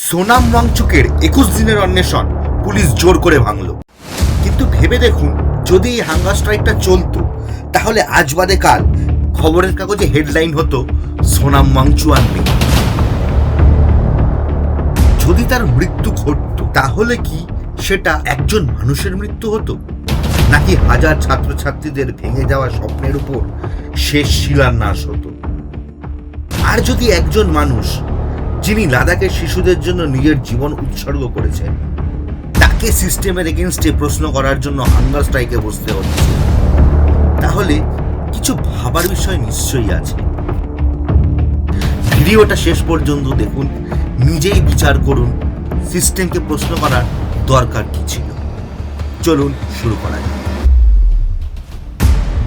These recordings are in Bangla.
সোনাম ওয়াংচুকের 21 দিনের অন্বেষণ পুলিশ জোর করে ভাঙল। কিন্তু ভেবে দেখুন, যদি এই হাঙ্গার স্ট্রাইকটা চলতো, তাহলে আজ বাদে কাল খবরের কাগজে হেডলাইন হতো সোনাম ওয়াংচুক নেই। যদি তার মৃত্যু ঘটতো, তাহলে কি সেটা একজন মানুষের মৃত্যু হতো, নাকি হাজার ছাত্রছাত্রীদের ভেঙে যাওয়া স্বপ্নের উপর শেষ শিলান্যাস হতো? আর যদি একজন মানুষ, যিনি লাদাখের শিশুদের জন্য নিজের জীবন উৎসর্গ করেছেন, তাকে সিস্টেমের এগেনস্টে প্রশ্ন করার জন্য হাঙ্গার স্ট্রাইকে বসতে হচ্ছে, তাহলে কিছু ভাবার বিষয় নিশ্চয়ই আছে। ভিডিওটা শেষ পর্যন্ত দেখুন, নিজেই বিচার করুন সিস্টেমকে প্রশ্ন করার দরকার কি ছিল। চলুন শুরু করা যাক।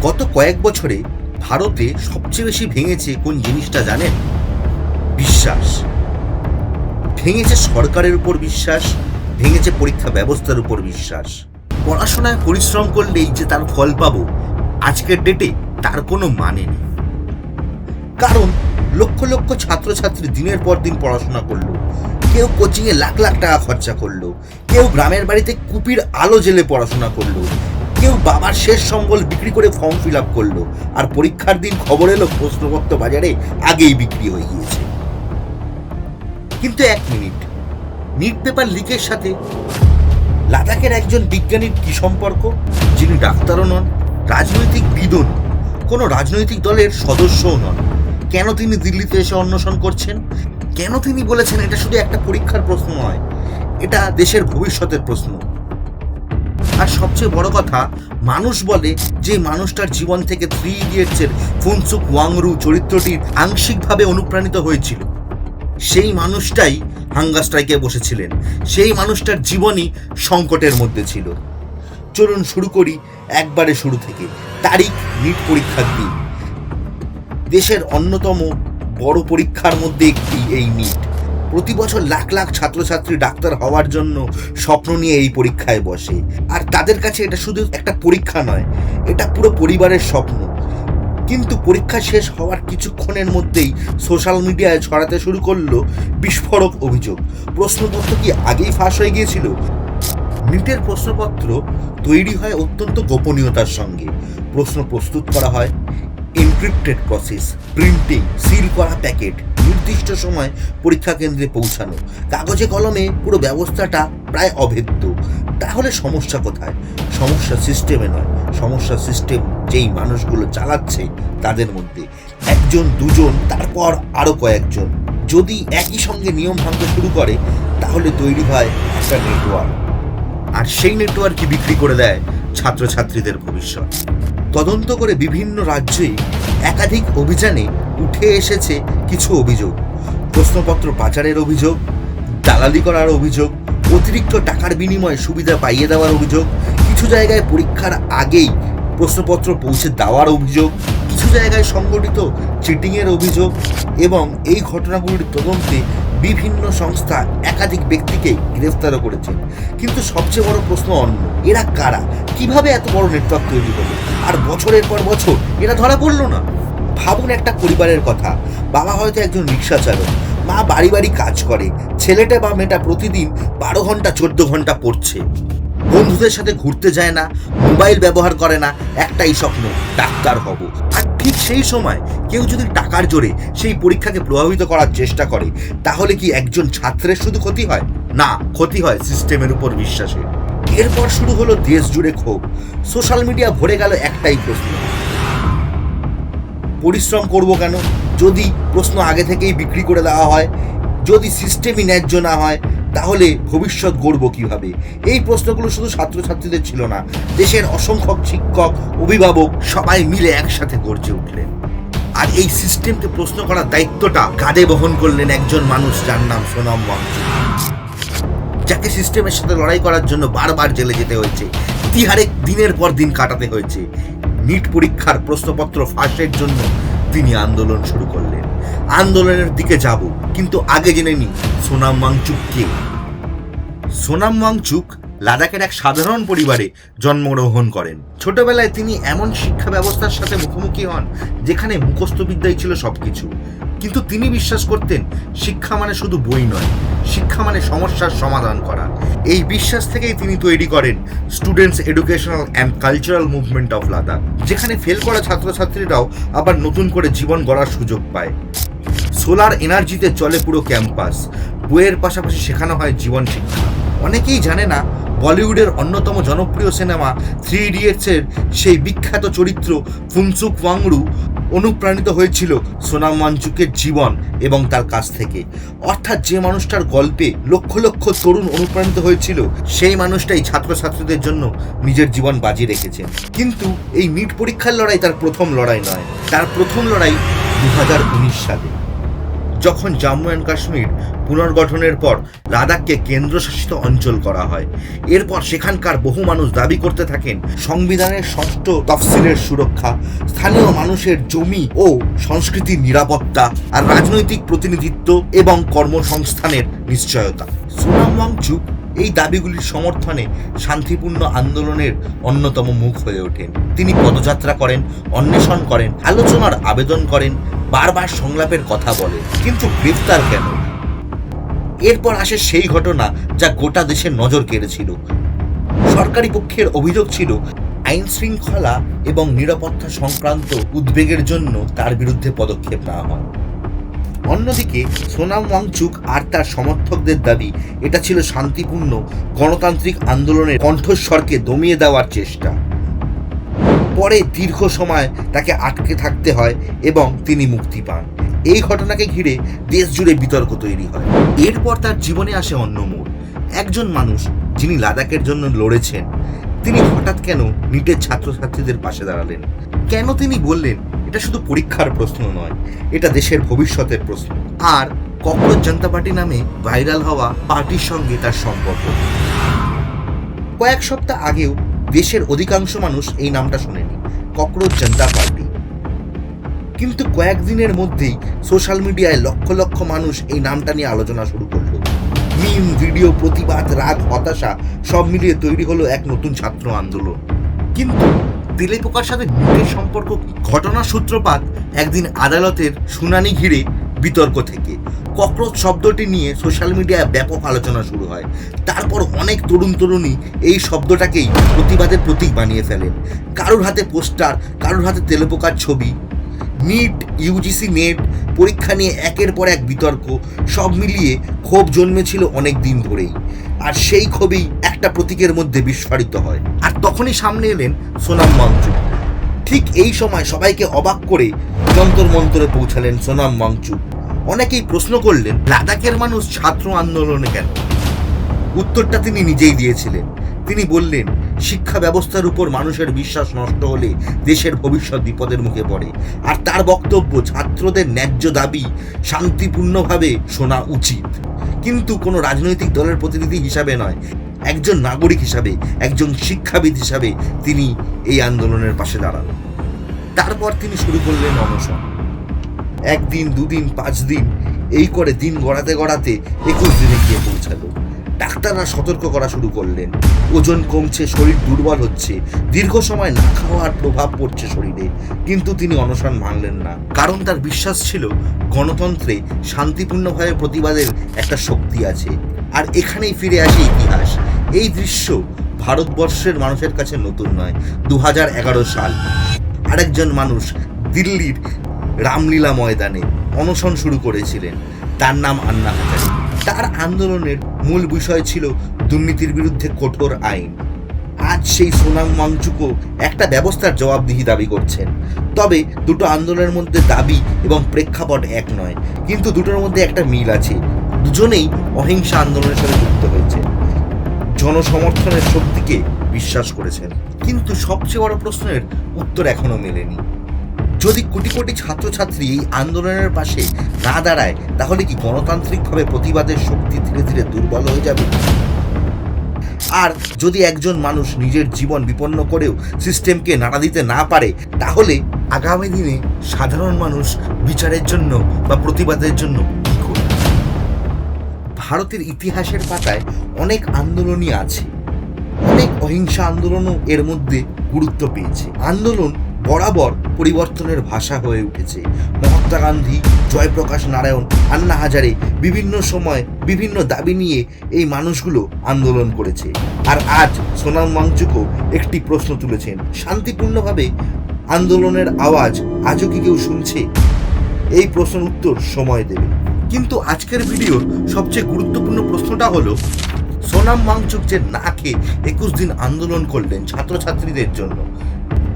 গত কয়েক বছরে ভারতে সবচেয়ে বেশি ভেঙেছে কোন জিনিসটা জানেন? বিশ্বাস। ভেঙেছে সরকারের উপর বিশ্বাস, ভেঙেছে পরীক্ষা ব্যবস্থার উপর বিশ্বাস। পড়াশোনায় পরিশ্রম করলেই যে তার ফল পাবো, আজকের ডেটে তার কোনো মানে নেই। কারণ লক্ষ লক্ষ ছাত্রছাত্রী দিনের পর দিন পড়াশোনা করলো, কেউ কোচিংয়ে লাখ লাখ টাকা খরচা করলো, কেউ গ্রামের বাড়িতে কুপির আলো জেলে পড়াশোনা করলো, কেউ বাবার শেষ সম্বল বিক্রি করে ফর্ম ফিল আপ করলো, আর পরীক্ষার দিন খবর এলো প্রশ্নপত্র বাজারে আগেই বিক্রি হয়ে গিয়েছে। কিন্তু এক মিনিট, নিট পেপার লিকের সাথে লাদাখের একজন বিজ্ঞানীর কি সম্পর্ক, যিনি ডাক্তারও নন, রাজনৈতিক বিদও নন, কোনো রাজনৈতিক দলের সদস্যও নন? কেন তিনি দিল্লিতে এসে অন্বেষণ করছেন? কেন তিনি বলেছেন এটা শুধু একটা পরীক্ষার প্রশ্ন নয়, এটা দেশের ভবিষ্যতের প্রশ্ন? আর সবচেয়ে বড় কথা, মানুষ বলে যে মানুষটার জীবন থেকে 3 ইডিয়টসের ফুনসুক ওয়াংরু চরিত্রটির আংশিকভাবে অনুপ্রাণিত হয়েছিল, সেই মানুষটাই হাঙ্গার স্ট্রাইকে বসেছিলেন, সেই মানুষটার জীবনই সংকটের মধ্যে ছিল। চলুন শুরু করি একবারে শুরু থেকে। তারিখ, নিট পরীক্ষার দিন। দেশের অন্যতম বড় পরীক্ষার মধ্যে একটি এই নিট। প্রতি বছর লাখ লাখ ছাত্রছাত্রী ডাক্তার হওয়ার জন্য স্বপ্ন নিয়ে এই পরীক্ষায় বসে, আর তাদের কাছে এটা শুধু একটা পরীক্ষা নয়, এটা পুরো পরিবারের স্বপ্ন। কিন্তু পরীক্ষা শেষ হওয়ার কিছুক্ষণের মধ্যেই সোশ্যাল মিডিয়ায় ছড়াতে শুরু করলো বিস্ফোরক অভিযোগ। প্রশ্নপত্র কি আগেই ফাঁস হয়ে গিয়েছিল? নিটের প্রশ্নপত্র তৈরি হয় অত্যন্ত গোপনীয়তার সঙ্গে। প্রশ্ন প্রস্তুত করা হয় এনক্রিপ্টেড প্রসেস, প্রিন্টিং, সিল করা প্যাকেট, নির্দিষ্ট সময় পরীক্ষা কেন্দ্রে পৌঁছানো, কাগজে কলমে পুরো ব্যবস্থাটা প্রায় অভেদ্য। তাহলে সমস্যা কোথায়? সমস্যা সিস্টেমে নয়, সমস্যা সিস্টেম যেই মানুষগুলো চালাচ্ছে তাদের মধ্যে। একজন, দুজন, তারপর আরো কয়েকজন যদি একই সঙ্গে নিয়ম ভাঙতে শুরু করে, তাহলে তৈরি হয় একটা নেটওয়ার্ক, আর সেই নেটওয়ার্কই বিক্রি করে দেয় ছাত্রছাত্রীদের ভবিষ্যৎ। তদন্ত করে বিভিন্ন রাজ্যে একাধিক অভিযানে উঠে এসেছে কিছু অভিযোগ। প্রশ্নপত্র পাচারের অভিযোগ, দালালি করার অভিযোগ, অতিরিক্ত টাকার বিনিময়ে সুবিধা পাইয়ে দেওয়ার অভিযোগ, কিছু জায়গায় পরীক্ষার আগেই প্রশ্নপত্র পৌঁছে দেওয়ার অভিযোগ, কিছু জায়গায় সংগঠিত চিটিংয়ের অভিযোগ। এবং এই ঘটনাগুলির তদন্তে বিভিন্ন সংস্থা একাধিক ব্যক্তিকে গ্রেফতারও করেছে। কিন্তু সবচেয়ে বড় প্রশ্ন অন্য, এরা কারা? কিভাবে এত বড় নেটওয়ার্ক তৈরি হলো, আর বছরের পর বছর এরা ধরা পড়লো না? ভাবুন একটা পরিবারের কথা। বাবা হয়তো একজন রিক্সা চালক, মা বাড়ি বাড়ি কাজ করে, ছেলেটা বা মেয়েটা প্রতিদিন 12 ঘন্টা 14 ঘন্টা পড়ছে, বন্ধুদের সাথে ঘুরতে যায় না, মোবাইল ব্যবহার করে না, একটাই স্বপ্ন, ডাক্তার হব। আর ঠিক সেই সময় কেউ যদি টাকার জোরে সেই পরীক্ষাকে প্রভাবিত করার চেষ্টা করে, তাহলে কি একজন ছাত্রের শুধু ক্ষতি হয়? না, ক্ষতি হয় সিস্টেমের উপর বিশ্বাসে। এরপর শুরু হলো দেশ জুড়ে ক্ষোভ। সোশ্যাল মিডিয়া ভরে গেল একটাই প্রশ্ন, পরিশ্রম করব কেন যদি প্রশ্ন আগে থেকেই বিক্রি করে দেওয়া হয়? যদি সিস্টেমই ন্যায্য না হয়, তাহলে ভবিষ্যৎ গড়ব কিভাবে? এই প্রশ্নগুলো শুধু ছাত্রছাত্রীদের ছিল না, দেশের অসংখ্য শিক্ষক, অভিভাবক সবাই মিলে একসাথে গর্জে উঠলেন। আর এই সিস্টেমকে প্রশ্ন করার দায়িত্বটা কাঁধে বহন করলেন একজন মানুষ, যার নাম সোনাম ওয়াংচুক, যাকে সিস্টেমের সাথে লড়াই করার জন্য বারবার জেলে যেতে হয়েছে, তিহারে দিনের পর দিন কাটাতে হয়েছে। নিট পরীক্ষার প্রশ্নপত্র ফাঁসের জন্য তিনি আন্দোলন শুরু করলেন। আন্দোলনের দিকে যাব, কিন্তু আগে জেনে নিই সোনাম ওয়াংচুক কে। সোনাম ওয়াংচুক লাদাখের এক সাধারণ পরিবারে জন্মগ্রহণ করেন। ছোটবেলায় তিনি এমন শিক্ষা ব্যবস্থার সাথে মুখোমুখি হন যেখানে মুখস্থবিদ্যাই ছিল সবকিছু। কিন্তু তিনি বিশ্বাস করতেন শিক্ষা মানে শুধু বই নয়, শিক্ষা মানে সমস্যার সমাধান করা। এই বিশ্বাস থেকেই তিনি তৈরি করেন students educational and cultural movement of Ladakh, যেখানে ফেল করা ছাত্রছাত্রীরাও আবার নতুন করে জীবন গড়ার সুযোগ পায়। সোলার এনার্জিতে চলে পুরো ক্যাম্পাস, বইয়ের পাশাপাশি শেখানো হয় জীবন শিক্ষা। অনেকেই জানে না বলিউডের অন্যতম জনপ্রিয় সিনেমা 3 ইডিয়টসের সেই বিখ্যাত চরিত্র ফুনসুক ওয়াংরু অনুপ্রাণিত হয়েছিল সোনাম ওয়াংচুকের জীবন এবং তার কাছ থেকে। অর্থাৎ যে মানুষটার গল্পে লক্ষ লক্ষ তরুণ অনুপ্রাণিত হয়েছিল, সেই মানুষটাই ছাত্রছাত্রীদের জন্য নিজের জীবন বাজি রেখেছেন। কিন্তু এই নিট পরীক্ষার লড়াই তার প্রথম লড়াই নয়, তার প্রথম লড়াই 2019 সালে, যখন জম্মু অ্যান্ড কাশ্মীর পুনর্গঠনের পর লাদাখকে কেন্দ্রশাসিত অঞ্চল করা হয়। এরপর সেখানকার বহু মানুষ দাবি করতে থাকেন সংবিধানের 6ষ্ঠ তফসিলের সুরক্ষা, স্থানীয় মানুষের জমি ও সংস্কৃতির নিরাপত্তা, আর রাজনৈতিক প্রতিনিধিত্ব এবং কর্মসংস্থানের নিশ্চয়তা। সোনাম ওয়াংচুক এই দাবিগুলির সমর্থনে শান্তিপূর্ণ আন্দোলনের অন্যতম মুখ হয়ে ওঠেন। তিনি পদযাত্রা করেন, অন্বেষণ করেন, আলোচনার আবেদন করেন, বারবার সংলাপের কথা বলেন। কিন্তু গ্রেফতার কেন? এরপর আসে সেই ঘটনা যা গোটা দেশের নজর কেড়েছিল। সরকারি পক্ষের অভিযোগ ছিল আইন শৃঙ্খলা এবং নিরাপত্তা সংক্রান্ত উদ্বেগের জন্য তার বিরুদ্ধে পদক্ষেপ নেওয়া হয়। অন্যদিকে সোনাম ওয়াংচুক আর তার সমর্থকদের দাবি এটা ছিল শান্তিপূর্ণ গণতান্ত্রিক আন্দোলনের কণ্ঠস্বরকে দমিয়ে দেওয়ার চেষ্টা। পরে দীর্ঘ সময় তাকে আটকে থাকতে হয় এবং তিনি মুক্তি পান। এই ঘটনাকে ঘিরে দেশ জুড়ে বিতর্ক তৈরি হয়। এরপর তার জীবনে আসে অন্য মোড়। একজন মানুষ যিনি লাদাখের জন্য লড়েছেন, তিনি হঠাৎ কেন নিটের ছাত্রছাত্রীদের পাশে দাঁড়ালেন? কেন তিনি বললেন এটা শুধু পরীক্ষার প্রশ্ন নয়, এটা দেশের ভবিষ্যতের প্রশ্ন? আর ককরোচ জনতা পার্টি নামে ভাইরাল হওয়া পার্টির সঙ্গে তার সম্পর্ক। কয়েক সপ্তাহ আগেও দেশের অধিকাংশ মানুষ এই নামটা শোনেনি, ককরোচ জনতা পার্টি। কিন্তু কয়েকদিনের মধ্যেই সোশ্যাল মিডিয়ায় লক্ষ লক্ষ মানুষ এই নামটা নিয়ে আলোচনা শুরু করলো। মিম, ভিডিও, প্রতিবাদ, রাগ, হতাশা সব মিলিয়ে তৈরি হলো এক নতুন ছাত্র আন্দোলন। কিন্তু তেলেপোকার সাথে নিটের সম্পর্ক কি? ঘটনার সূত্রপাত একদিন আদালতের শুনানি ঘিরে বিতর্ক থেকে। ককরোচ শব্দটি নিয়ে সোশ্যাল মিডিয়ায় ব্যাপক আলোচনা শুরু হয়। তারপর অনেক তরুণ তরুণী এই শব্দটাকেই প্রতিবাদের প্রতীক বানিয়ে ফেলেন। কারোর হাতে পোস্টার, কারোর হাতে তেলেপোকার ছবি। নিট, ইউজিসি নেট পরীক্ষা নিয়ে একের পর এক বিতর্ক, সব মিলিয়ে ক্ষোভ জন্মেছিল অনেক দিন ধরেই। আর সেই ক্ষোভেই একটা প্রতীকের মধ্যে বিস্ফোরিত হয়। আর তখনই সামনে এলেন সোনাম ওয়াংচুক। ঠিক এই সময় সবাইকে অবাক করে যন্তর মন্তরে পৌঁছালেন সোনাম ওয়াংচুক। অনেকেই প্রশ্ন করলেন, লাদাখের মানুষ ছাত্র আন্দোলনে কেন? উত্তরটা তিনি নিজেই দিয়েছিলেন। তিনি বললেন, শিক্ষা ব্যবস্থার উপর মানুষের বিশ্বাস নষ্ট হলে দেশের ভবিষ্যৎ বিপদের মুখে পড়ে। আর তার বক্তব্য, ছাত্রদের ন্যায্য দাবি শান্তিপূর্ণভাবে শোনা উচিত, কিন্তু কোনো রাজনৈতিক দলের প্রতিনিধি হিসাবে নয়, একজন নাগরিক হিসাবে, একজন শিক্ষাবিদ হিসাবে তিনি এই আন্দোলনের পাশে দাঁড়ান। তারপর তিনি শুরু করলেন অনশন। 1 দিন, 2 দিন, 5 দিন, এই করে দিন গড়াতে গড়াতে 21 দিনে গিয়ে পৌঁছালো। ডাক্তাররা সতর্ক করা শুরু করলেন, ওজন কমছে, শরীর দুর্বল হচ্ছে, দীর্ঘ সময় না খাওয়ার প্রভাব পড়ছে শরীরে। কিন্তু তিনি অনশন ভাঙলেন না, কারণ তার বিশ্বাস ছিল গণতন্ত্রে শান্তিপূর্ণভাবে প্রতিবাদের একটা শক্তি আছে। আর এখানেই ফিরে আসে ইতিহাস। এই দৃশ্য ভারতবর্ষের মানুষের কাছে নতুন নয়। 2011 সাল, আরেকজন মানুষ দিল্লির রামলীলা ময়দানে অনশন শুরু করেছিলেন। তার নাম আন্না হাজারে। তার আন্দোলনের মূল বিষয় ছিল দুর্নীতির বিরুদ্ধে কঠোর আইন। আজ সেই সোনাম ওয়াংচুকও একটা ব্যবস্থার জবাবদিহি দাবি করছেন। তবে দুটো আন্দোলনের মধ্যে দাবি এবং প্রেক্ষাপট এক নয়, কিন্তু দুটোর মধ্যে একটা মিল আছে। দুজনেই অহিংসা আন্দোলনের সাথে যুক্ত হয়েছে, জনসমর্থনের শক্তিকে বিশ্বাস করেছেন। কিন্তু সবচেয়ে বড় প্রশ্নের উত্তর এখনো মেলেনি। যদি কোটি কোটি ছাত্রছাত্রী এই আন্দোলনের পাশে না দাঁড়ায়, তাহলে কি গণতান্ত্রিকভাবে প্রতিবাদের শক্তি ধীরে ধীরে দুর্বল হয়ে যাবে? আর যদি একজন মানুষ নিজের জীবন বিপন্ন করেও সিস্টেমকে নাড়া দিতে না পারে, তাহলে আগামী দিনে সাধারণ মানুষ বিচারের জন্য বা প্রতিবাদের জন্য কি করবে? ভারতের ইতিহাসের পাতায় অনেক আন্দোলনই আছে, অনেক অহিংসা আন্দোলনও এর মধ্যে গুরুত্ব পেয়েছে। আন্দোলন বরাবর পরিবর্তনের ভাষা হয়ে উঠেছে। মহাত্মা গান্ধী, জয়প্রকাশ নারায়ণ, আন্না হাজারে বিভিন্ন সময় বিভিন্ন দাবি নিয়ে এই মানুষগুলো আন্দোলন করেছে। আর আজ সোনাম ওয়াংচুকও একটি প্রশ্ন তুলেছেন, শান্তিপূর্ণভাবে আন্দোলনের আওয়াজ আজও কি কেউ শুনছে? এই প্রশ্নের উত্তর সময় দেবে। কিন্তু আজকের ভিডিওর সবচেয়ে গুরুত্বপূর্ণ প্রশ্নটা হলো, সোনাম ওয়াংচুক যে না খেয়ে 21 দিন আন্দোলন করলেন ছাত্রছাত্রীদের জন্য,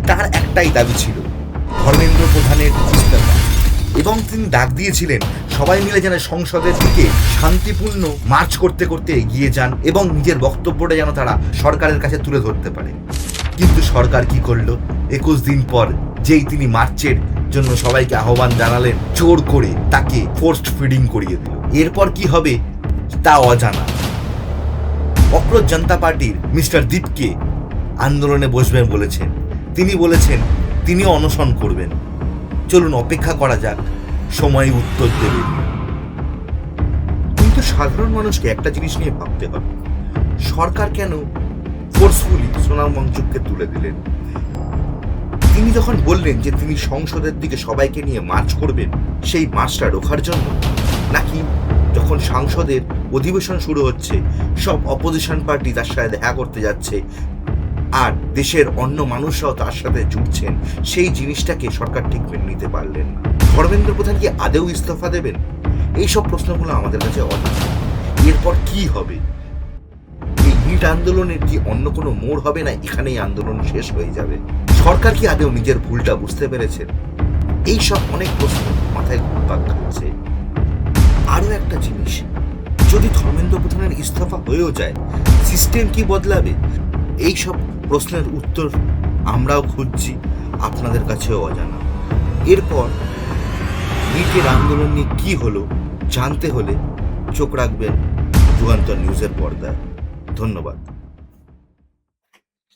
তার একটাই দাবি ছিল ধর্মেন্দ্র প্রধানের ইস্তফা, এবং তিনি ডাক দিয়েছিলেন সবাই মিলে যেন সংসদের দিকে শান্তিপূর্ণ মার্চ করতে করতে এগিয়ে যান এবং নিজের বক্তব্যটা যেন তারা সরকারের কাছে তুলে ধরতে পারে। কিন্তু সরকার কি করলো? 21 দিন পর যেই তিনি মার্চের জন্য সবাইকে আহ্বান জানালেন, জোর করে তাকে ফোর্সড ফিডিং করিয়ে দিল। এরপর কি হবে তা অজানা। অক্রোশ জনতা পার্টির মিস্টার দীপকে আন্দোলনে বসবেন বলেছেন। তিনি বলেছেন তিনিও অনশন করবেন। চলুন অপেক্ষা করা যাক, সময় উত্তর দেবে। কিন্তু সাধারণ মানুষকে একটা জিনিস নিয়ে ভাবতে হবে, সরকার কেন ফোর্সফুলি সোনাম ওয়াংচুককে তুলে দিলেন? তিনি যখন বললেন যে তিনি সংসদের দিকে সবাইকে নিয়ে মার্চ করবেন, সেই মার্চটা রোখার জন্য, নাকি যখন সংসদের অধিবেশন শুরু হচ্ছে সব অপোজিশন পার্টি তার সাথে দেখা করতে যাচ্ছে আর দেশের অন্য মানুষরাও তার সাথে জুড়ছেন, সেই জিনিসটাকে সরকার ঠিক মেনে নিতে পারলেন না? ধর্মেন্দ্র প্রধান কি আদেও ইস্তফা দেবেন? এইসব প্রশ্নগুলো আমাদের কাছে অজানা। এরপর কি হবে? এই নিট আন্দোলনের কি অন্য কোনো মোড় হবে, না এখানেই আন্দোলন শেষ হয়ে যাবে? সরকার কি আদেও নিজের ভুলটা বুঝতে পেরেছেন? এইসব অনেক প্রশ্ন মাথায় ঘুরপাক খাচ্ছে। আরও একটা জিনিস, যদি ধর্মেন্দ্র প্রধানের ইস্তফা হয়েও যায়, সিস্টেম কি বদলাবে? এইসব প্রশ্নের উত্তর আমরাও খুঁজছি, আপনাদের কাছেও অজানা। এরপর নিটের আন্দোলন নিয়ে কি হলো জানতে হলে চোখ রাখবেন যুগান্তর নিউজের পর্দায়। ধন্যবাদ।